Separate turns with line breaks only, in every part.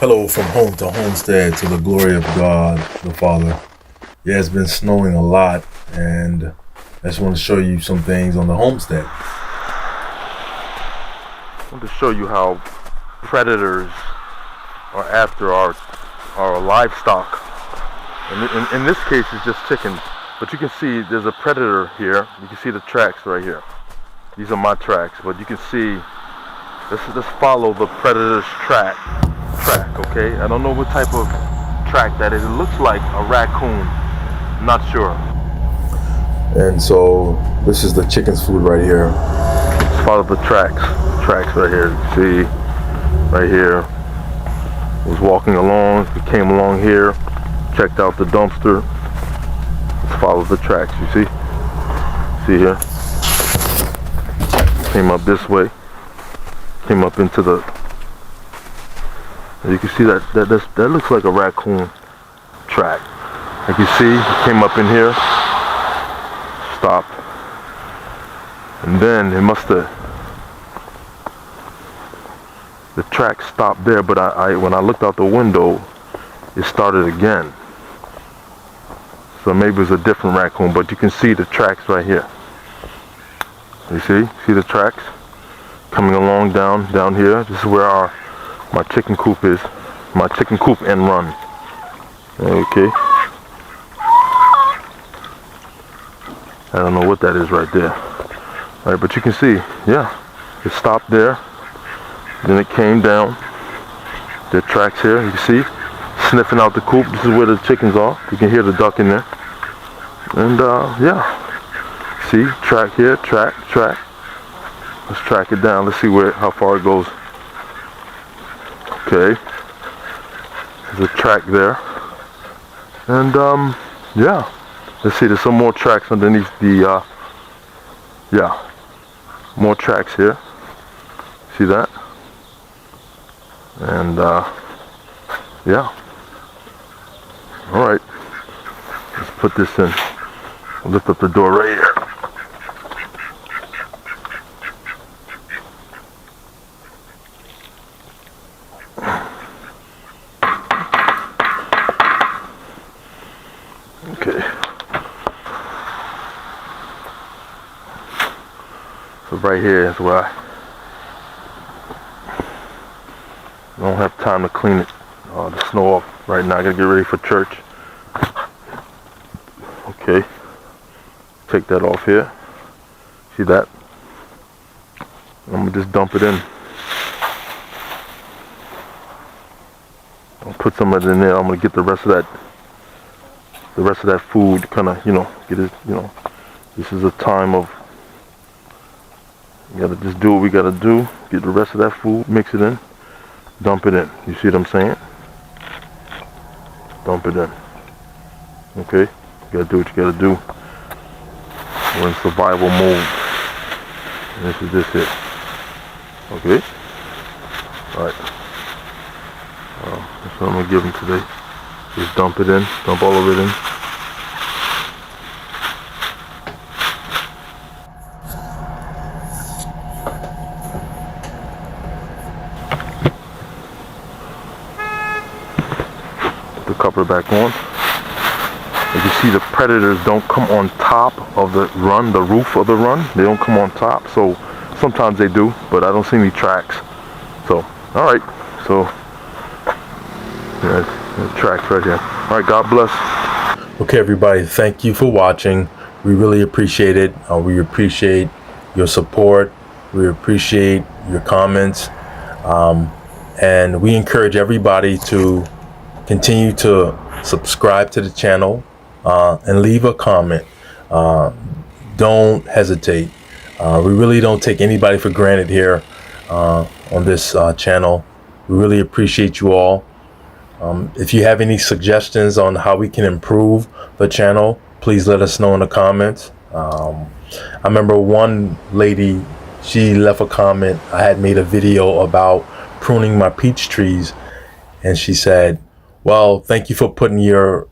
Hello from home to homestead to the glory of God the Father. Yeah, it's been snowing a lot, and I just want to show you some things on the homestead.
I want to show you how predators are after our livestock. In this case, it's just chickens, but you can see there's a predator here. You can see the tracks right here. These are my tracks, but you can see. Let's follow the predator's track. Okay, I don't know what type of track that is. It looks like a raccoon. I'm not sure.
And so this is the chicken's food right here.
Let's follow the tracks right here. See, right here. Was walking along. He came along here. Checked out the dumpster. Let's follow the tracks. You see? See here? Came up this way. Came up into the. You can see that looks like a raccoon track. Like you see, he came up in here, stopped, and then it must have. The track stopped there, but when I looked out the window, it started again. So maybe it was a different raccoon, but you can see the tracks right here. You see the tracks coming along down here. This is where my chicken coop is. My chicken coop and run. Okay. I don't know what that is right there. All right, but you can see, yeah, it stopped there. Then it came down. The tracks here, you can see, sniffing out the coop. This is where the chickens are. You can hear the duck in there. And yeah, see, track here, track. Let's track it down. Let's see how far it goes. Okay, there's a track there, and yeah. Let's see. There's some more tracks underneath the. Yeah, more tracks here. See that? And yeah. All right. Let's put this in. I'll lift up the door right here. Okay. So right here is where I don't have time to clean the snow off right now. I gotta get ready for church. Okay. Take that off here. See that? I'm gonna just dump it in. I'll put some of it in there. I'm gonna get the rest of that food, kind of, get it, this is a time of, you gotta just do what we gotta do, get the rest of that food, mix it in, dump it in. You see what I'm saying? Dump it in. Okay? You gotta do what you gotta do. We're in survival mode. And this is this here. Okay? Alright. That's what I'm gonna give them today. Just dump it in, dump all of it in. Put the cover back on. As you see, the predators don't come on top of the run, the roof of the run. They don't come on top, so sometimes they do, but I don't see any tracks. So, alright, so, yeah, tracks right here. All right, God bless.
Okay, everybody, thank you for watching. We really appreciate it. We appreciate your support. We appreciate your comments. And we encourage everybody to continue to subscribe to the channel and leave a comment. Don't hesitate. We really don't take anybody for granted here on this channel. We really appreciate you all. If you have any suggestions on how we can improve the channel, please let us know in the comments. I remember one lady, she left a comment. I had made a video about pruning my peach trees, and she said, well, thank you for putting your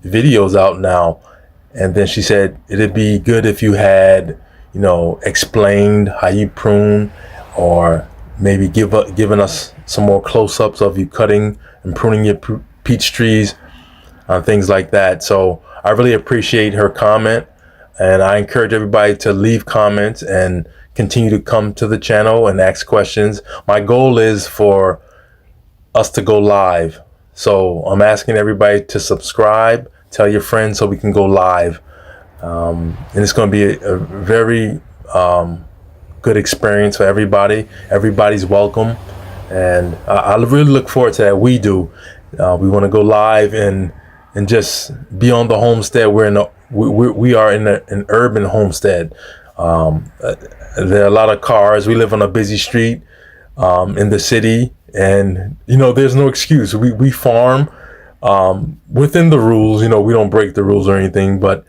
videos out now. And then she said, it'd be good if you had, explained how you prune, or maybe giving us some more close-ups of you cutting and pruning your peach trees, things like that. So I really appreciate her comment, and I encourage everybody to leave comments and continue to come to the channel and ask questions. My goal is for us to go live. So I'm asking everybody to subscribe, tell your friends so we can go live. And it's going to be a very good experience for everybody. Everybody's welcome. And I really look forward to that. We do. We want to go live and just be on the homestead. We are in an urban homestead. There are a lot of cars. We live on a busy street in the city, and there's no excuse. We farm within the rules. We don't break the rules or anything, but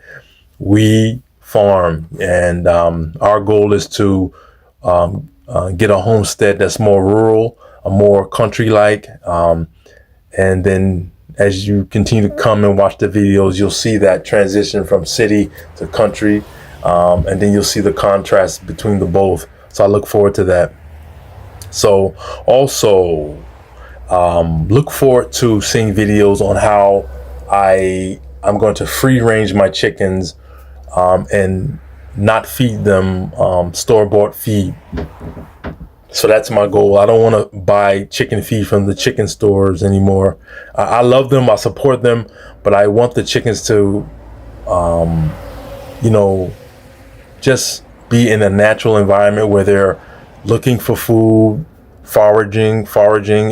we farm, and our goal is to get a homestead that's more rural, a more country-like, and then as you continue to come and watch the videos, you'll see that transition from city to country, and then you'll see the contrast between the both. So I look forward to that. So also look forward to seeing videos on how I'm going to free range my chickens and not feed them store-bought feed. So that's my goal. I don't want to buy chicken feed from the chicken stores anymore. I love them, I support them, but I want the chickens to just be in a natural environment where they're looking for food, foraging,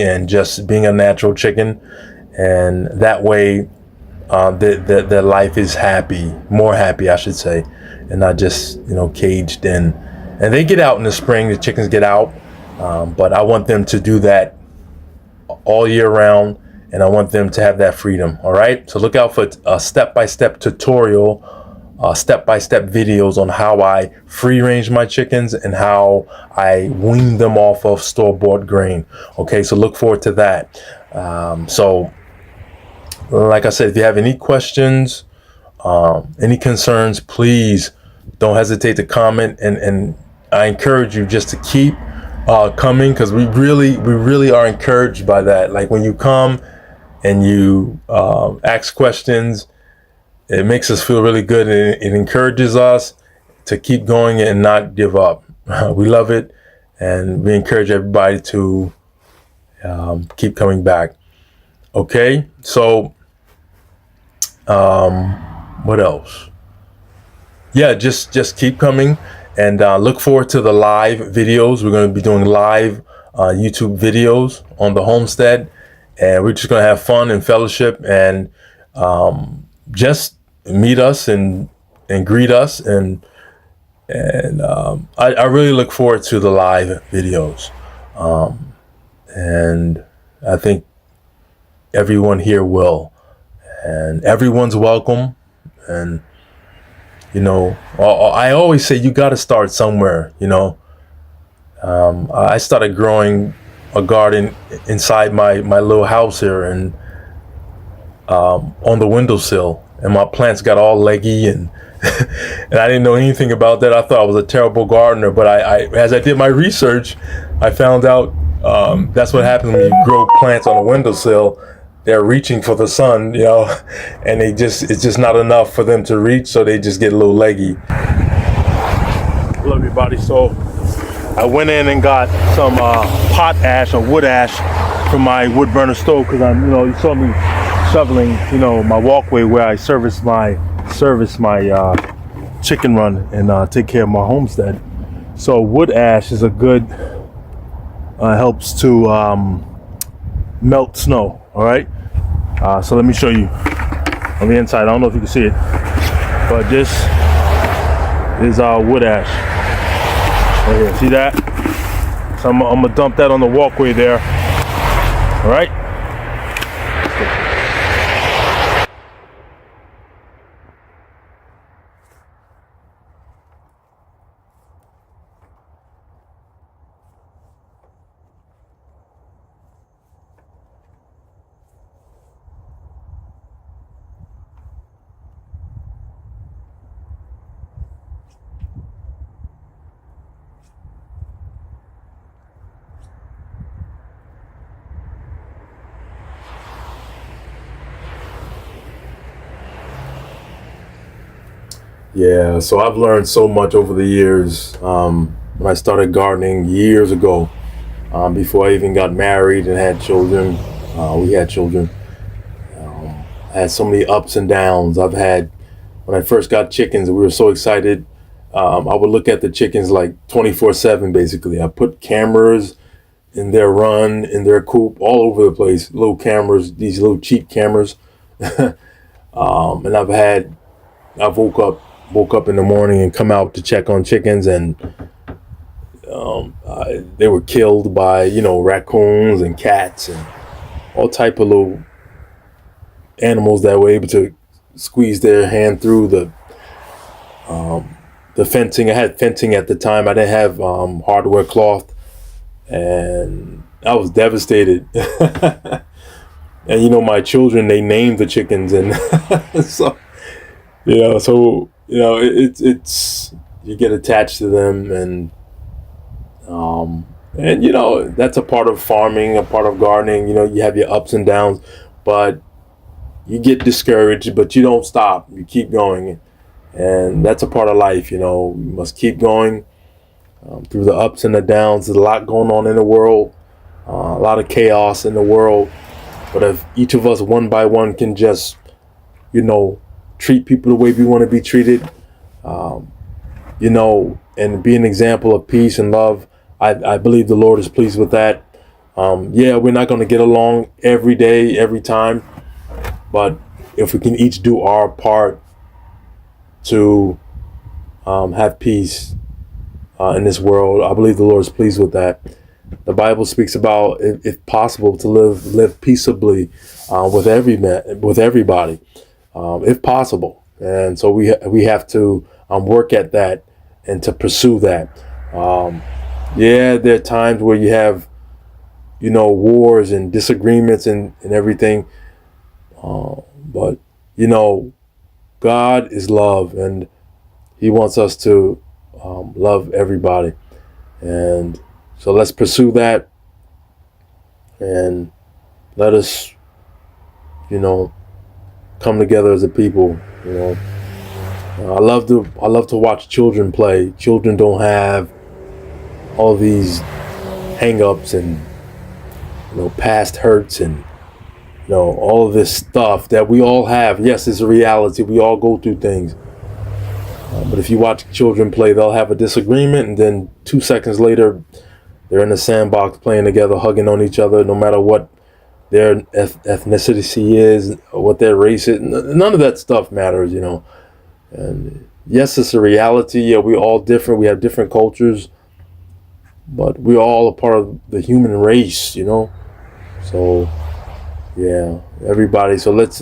and just being a natural chicken. And that way their life is happy, more happy, I should say, and not just caged in. And they get out in the spring. The chickens get out, but I want them to do that all year round, and I want them to have that freedom. All right, so look out for a step-by-step tutorial, step-by-step videos on how I free range my chickens and how I wean them off of store-bought grain. Okay, so look forward to that. So like I said, if you have any questions, any concerns, please don't hesitate to comment, and I encourage you just to keep coming, because we really are encouraged by that. Like when you come and you ask questions, it makes us feel really good, and it encourages us to keep going and not give up. We love it, and we encourage everybody to keep coming back. Okay, so what else? Yeah, just keep coming, and look forward to the live videos. We're going to be doing live YouTube videos on the homestead, and we're just going to have fun and fellowship, and just meet us and greet us, and I really look forward to the live videos, and I think everyone here will, and everyone's welcome. And I always say you got to start somewhere. I started growing a garden inside my little house here, and on the windowsill, and my plants got all leggy, and and I didn't know anything about that. I thought I was a terrible gardener, but I as I did my research, I found out that's what happens when you grow plants on a windowsill. They're reaching for the sun, and it's just not enough for them to reach, so they just get a little leggy. Hello everybody. So I went in and got some pot ash or wood ash from my wood burner stove, because you saw me shoveling my walkway where I service my chicken run and take care of my homestead. So wood ash is a good helps to melt snow. All right, so let me show you on the inside. I don't know if you can see it, but this is wood ash right here. See that? So I'm gonna dump that on the walkway there. All right. Yeah, so I've learned so much over the years. When I started gardening years ago, before I even got married and had children, we had children. I had so many ups and downs. I've had, when I first got chickens, we were so excited. I would look at the chickens like 24/7, basically. I put cameras in their run, in their coop, all over the place. Little cameras, these little cheap cameras. And I've woke up in the morning and come out to check on chickens, and they were killed by, raccoons and cats and all type of little animals that were able to squeeze their hand through the fencing. I had fencing at the time. I didn't have hardware cloth, and I was devastated. And my children, they named the chickens, and so it's you get attached to them, and that's a part of farming, a part of gardening. You have your ups and downs, but you get discouraged, but you don't stop. You keep going, and that's a part of life. You must keep going through the ups and the downs. There's a lot going on in the world, a lot of chaos in the world. But if each of us, one by one, can just, treat people the way we want to be treated, and be an example of peace and love, I believe the Lord is pleased with that. We're not going to get along every day, every time, but if we can each do our part to have peace in this world, I believe the Lord is pleased with that. The Bible speaks about, if possible, to live peaceably with everybody, if possible. And so we have to work at that and to pursue that. There are times where you have, wars and disagreements and everything. But God is love, and He wants us to love everybody. And so let's pursue that, and let us, come together as a people. I love to watch children play. Children don't have all these hang-ups and past hurts and all of this stuff that we all have. Yes, it's a reality. We all go through things. But if you watch children play, they'll have a disagreement, and then 2 seconds later, they're in a sandbox playing together, hugging on each other, no matter what their ethnicity is, or what their race is. None of that stuff matters, And yes, it's a reality. Yeah, we're all different. We have different cultures, but we're all a part of the human race, So, yeah, everybody. So let's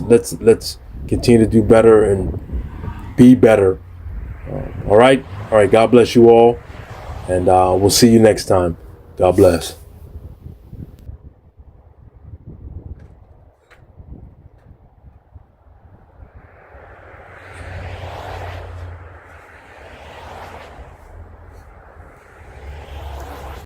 continue to do better and be better. All right. God bless you all, and we'll see you next time. God bless.